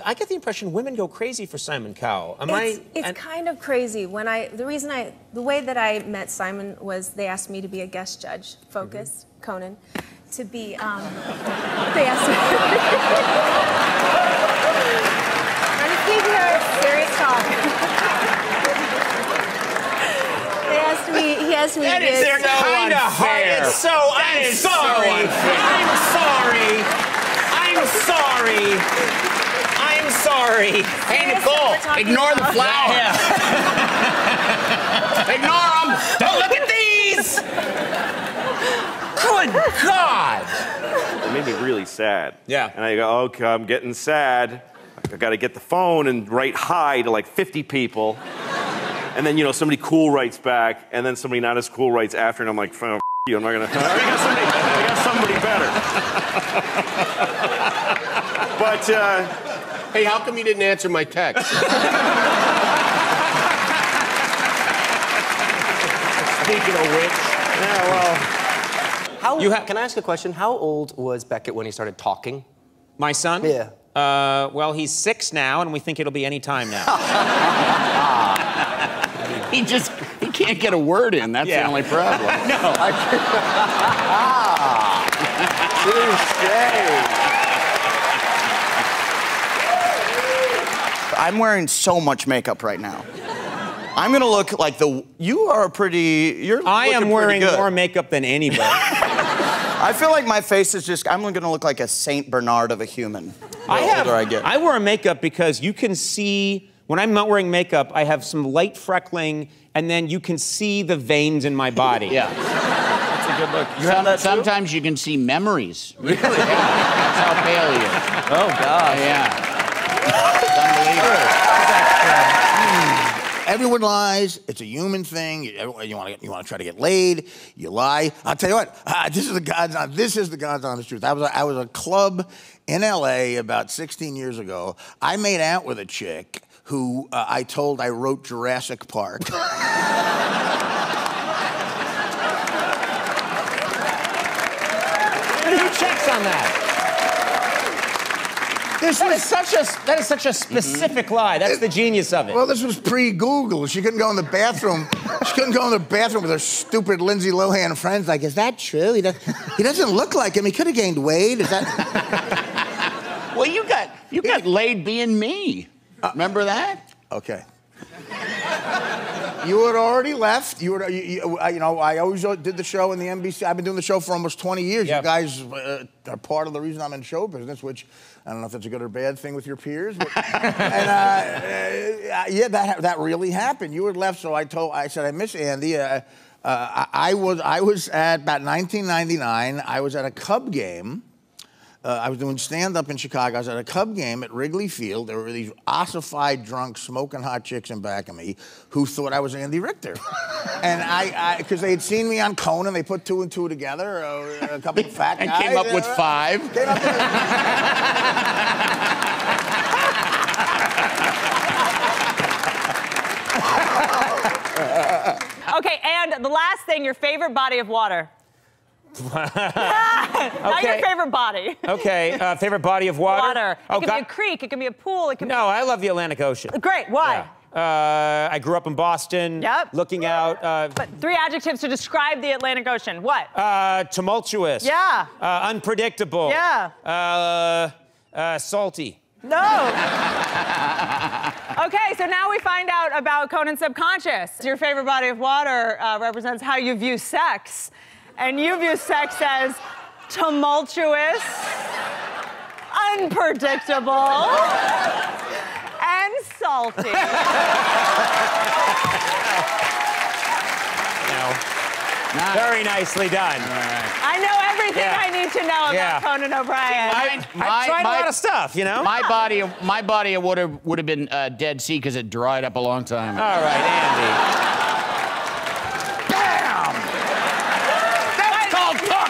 I get the impression women go crazy for Simon Cowell. It's kind of crazy. The way that I met Simon was they asked me to be a guest judge, Focus, Conan, to be, they asked me. Trying to keep here, serious talk. He asked me to be a... They're kind of hard. It's so, I'm sorry. I'm sorry. Hey, Nicole, ignore the flower. Ignore them. Don't look at these. Good God. It made me really sad. Yeah. And I go, okay, I'm getting sad. I got to get the phone and write hi to like 50 people. And then, you know, somebody cool writes back, and then somebody not as cool writes after, and I'm like, oh, you, I'm not gonna. I got somebody better. But, hey, how come you didn't answer my text? Speaking of which, yeah, well. Can I ask a question? How old was Beckett when he started talking? my son? Yeah. Well, he's 6 now, and we think it'll be any time now. He can't get a word in. That's the only problem. No. I'm wearing so much makeup right now. I'm gonna look like you are I am wearing more makeup than anybody. I feel like my face is I'm gonna look like a Saint Bernard of a human the older I get. I wear makeup because you can see, when I'm not wearing makeup, I have some light freckling, and then you can see the veins in my body. Yeah. That's a good look. Sometimes you can see memories. Really? Yeah. That's how pale he is. Oh, God. Yeah. It's unbelievable. Everyone lies. It's a human thing. You want to try to get laid. You lie. I'll tell you what. This is the God's honest truth. I was a club in L.A. about 16 years ago. I made out with a chick who I told I wrote Jurassic Park. Who checks on that? That is such a specific lie. That's the genius of it. Well, this was pre-Google. She couldn't go in the bathroom. She couldn't go in the bathroom with her stupid Lindsay Lohan friends. Like, is that true? He doesn't look like him. He could have gained weight. Is that? Well, you got laid being me. Remember that? Okay. You had already left. You know, I always did the show in the NBC. I've been doing the show for almost 20 years. Yep. You guys are part of the reason I'm in show business, which I don't know if that's a good or bad thing with your peers. But, yeah, that really happened. You had left, so I said I miss Andy. I was at about 1999. I was at a Cub game. I was doing stand-up in Chicago. I was at a Cub game at Wrigley Field. There were these ossified, drunk, smoking hot chicks in back of me who thought I was Andy Richter. And because they had seen me on Conan, they put 2 and 2 together, a couple of fat guys. And came up with 5. Came up with... Okay, and the last thing, your favorite body of water. Not your favorite body. Okay, favorite body of water? Water. It can be a creek, it can be a pool, it can No, I love the Atlantic Ocean. Great, why? Yeah. I grew up in Boston. Yep. Looking out. But 3 adjectives to describe the Atlantic Ocean. What? Tumultuous. Yeah. Unpredictable. Yeah. Salty. No. Okay, so now we find out about Conan's subconscious. Your favorite body of water represents how you view sex. And you view sex as tumultuous, unpredictable, and salty. Very nicely done. I know everything I need to know about Conan O'Brien. I've tried a lot of stuff, you know? My body of water would have been Dead Sea because it dried up a long time ago. All right, Andy.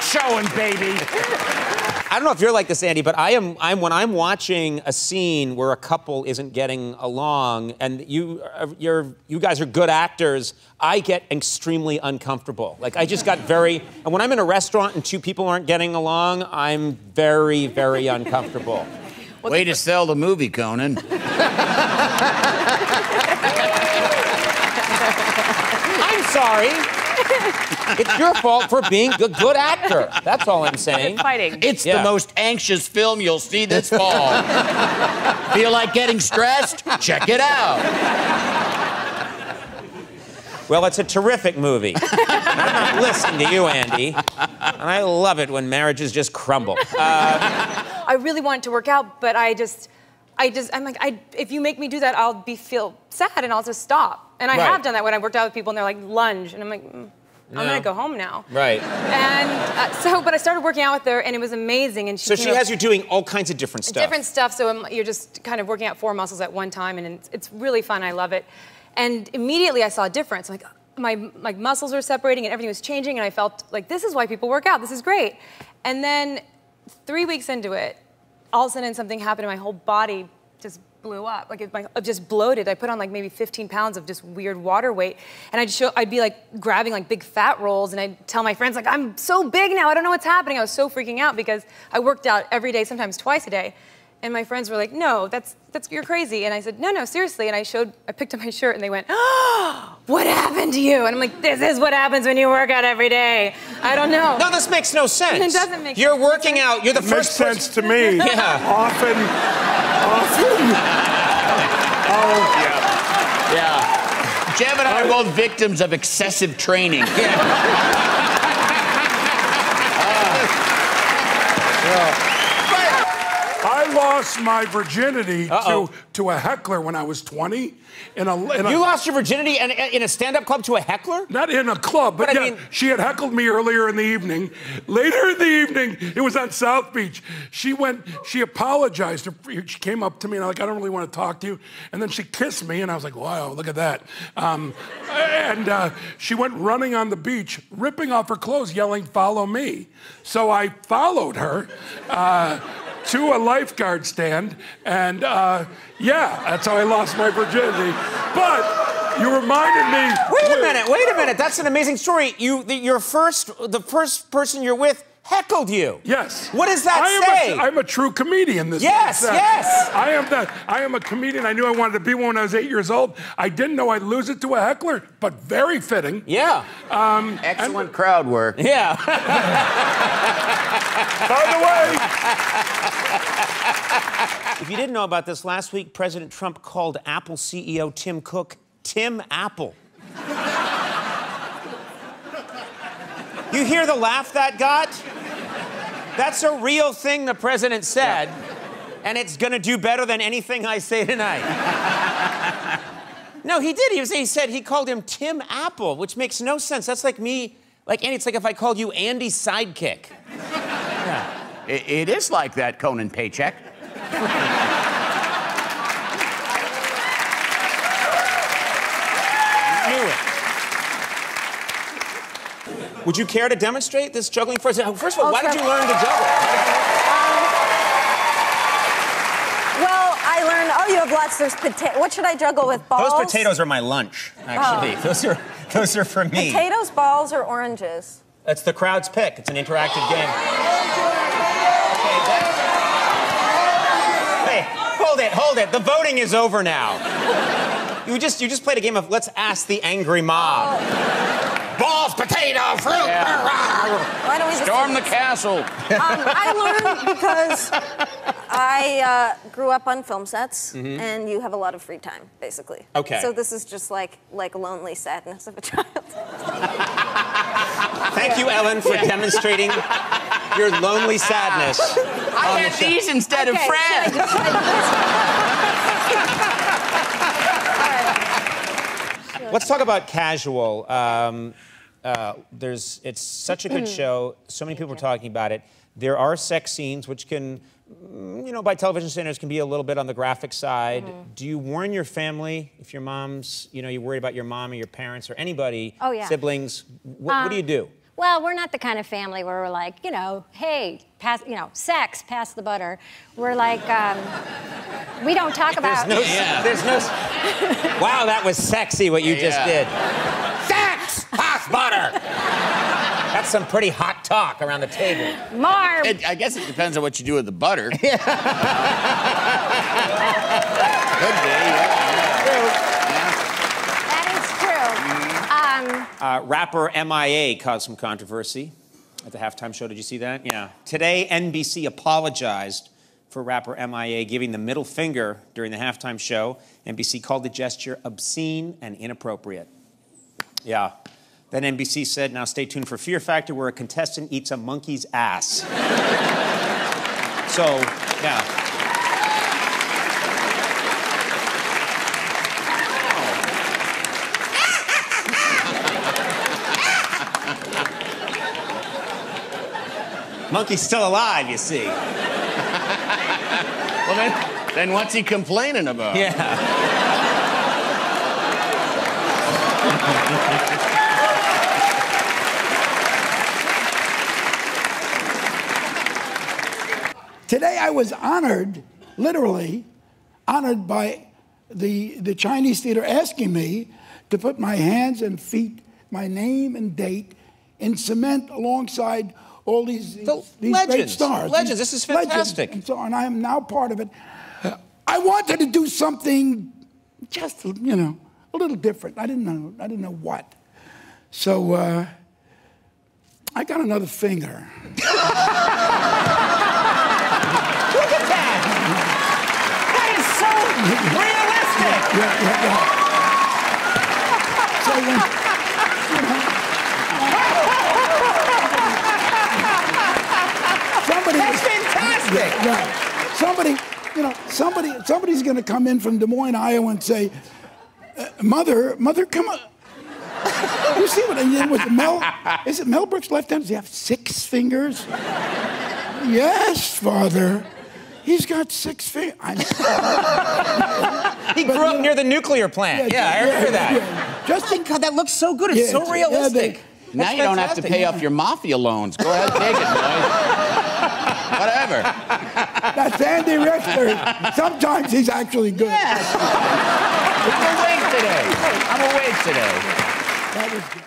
Showing, baby. I don't know if you're like this, Andy, but when I'm watching a scene where a couple isn't getting along, and you guys are good actors, I get extremely uncomfortable. Like I just got and when I'm in a restaurant and 2 people aren't getting along, I'm very, very uncomfortable. Way to sell the movie, Conan. I'm sorry. It's your fault for being a good actor. That's all I'm saying. Fighting. It's the most anxious film you'll see this fall. Feel like getting stressed? Check it out. Well, it's a terrific movie. I'm not listening to you, Andy. And I love it when marriages just crumble. I really wanted to work out, but I'm like, if you make me do that, I'll feel sad and I'll just stop. And I have done that when I worked out with people and they're like, lunge. And I'm like, I'm gonna go home now. Right. And but I started working out with her and it was amazing. And she has you doing all kinds of different stuff. Different stuff, so you're just kind of working out 4 muscles at one time and it's really fun, I love it. And immediately I saw a difference. Like my muscles were separating and everything was changing and I felt like this is why people work out, this is great. And then 3 weeks into it, all of a sudden something happened and my whole body just blew up. Like it just bloated. I put on like maybe 15 pounds of just weird water weight. And I'd be like grabbing like big fat rolls and I'd tell my friends like, I'm so big now, I don't know what's happening. I was so freaking out because I worked out every day, sometimes twice a day. And my friends were like, no, you're crazy. And I said, no, seriously. And I picked up my shirt and they went, oh, what happened to you? And I'm like, this is what happens when you work out every day. I don't know. No, this makes no sense. It doesn't make sense. You're working out, you're the first person. Makes sense to me. Yeah. Often. Oh, yeah. Jeb and I are both victims of excessive training. I lost my virginity to a heckler when I was 20. You lost your virginity in a stand-up club to a heckler? Not in a club, but yeah, I mean, she had heckled me earlier in the evening. Later in the evening, it was on South Beach. She apologized. She came up to me and I'm like, I don't really want to talk to you. And then she kissed me and I was like, wow, look at that. She went running on the beach, ripping off her clothes, yelling, follow me. So I followed her. To a lifeguard stand, and yeah, that's how I lost my virginity. But you reminded me. Wait a minute. That's an amazing story. The first person you're with heckled you. Yes. What does that say? I'm a true comedian. Yes. I am that. I am a comedian. I knew I wanted to be one when I was 8 years old. I didn't know I'd lose it to a heckler, but very fitting. Yeah. Excellent crowd work. Yeah. By the way. If you didn't know about this, last week President Trump called Apple CEO Tim Cook Tim Apple. You hear the laugh that got? That's a real thing the president said, and it's gonna do better than anything I say tonight. No, he did. He said he called him Tim Apple, which makes no sense. That's like me, like Andy, it's like if I called you Andy's sidekick. Yeah. It is like that, Conan Paycheck. Would you care to demonstrate this juggling for us? First of all, why did you learn to juggle? Well, I learned, you have lots. There's potatoes. What should I juggle with? Balls? Those potatoes are my lunch, actually. Oh. Those are for me. Potatoes, balls, or oranges? That's the crowd's pick. It's an interactive game. Hey, hold it. The voting is over now. You just played a game of let's ask the angry mob. Balls, potato, fruit. Yeah. Why don't we just storm the castle? I learned because I grew up on film sets, and you have a lot of free time, basically. Okay. So this is just like lonely sadness of a child. Thank you, Ellen, for demonstrating your lonely sadness. I had these instead of friends. Let's talk about Casual. It's such a good show. So many people are talking about it. There are sex scenes, which can, by television standards, can be a little bit on the graphic side. Do you warn your family if your mom's, you're worried about your mom or your parents or anybody, siblings? What do you do? Well, we're not the kind of family where we're like, hey, sex, pass the butter. We're like, we don't talk about. There's no. Wow, that was sexy what you just did. Sex, pass butter. That's some pretty hot talk around the table. Marv. I guess it depends on what you do with the butter. Could be, yeah. That is true. Rapper MIA caused some controversy at the halftime show. Did you see that? Yeah. Today, NBC apologized for rapper MIA giving the middle finger during the halftime show. NBC called the gesture obscene and inappropriate. Yeah. Then NBC said, now stay tuned for Fear Factor, where a contestant eats a monkey's ass. So, yeah. Monkey's still alive, you see. Well, then what's he complaining about? Yeah. Today I was honored, literally honored by the Chinese theater asking me to put my hands and feet, my name and date in cement alongside all these great stars. Legends, this is fantastic. And I am now part of it. I wanted to do something just, you know, a little different. I didn't know what. So I got another finger. Look at that! That is so realistic! So somebody, that's fantastic! Somebody's going to come in from Des Moines, Iowa, and say, Mother, come on. You see what I did with is it Mel Brooks' left hand? Does he have 6 fingers? Yes, Father. He's got 6 fingers. He grew up near the nuclear plant. Yeah, I remember that. Yeah. Just think, God, that looks so good. It's so realistic. Now you don't have to pay off your mafia loans. Go ahead, take it, boys. Whatever. That's Andy Richter. Sometimes he's actually good. Yes. I'm awake today. That was good.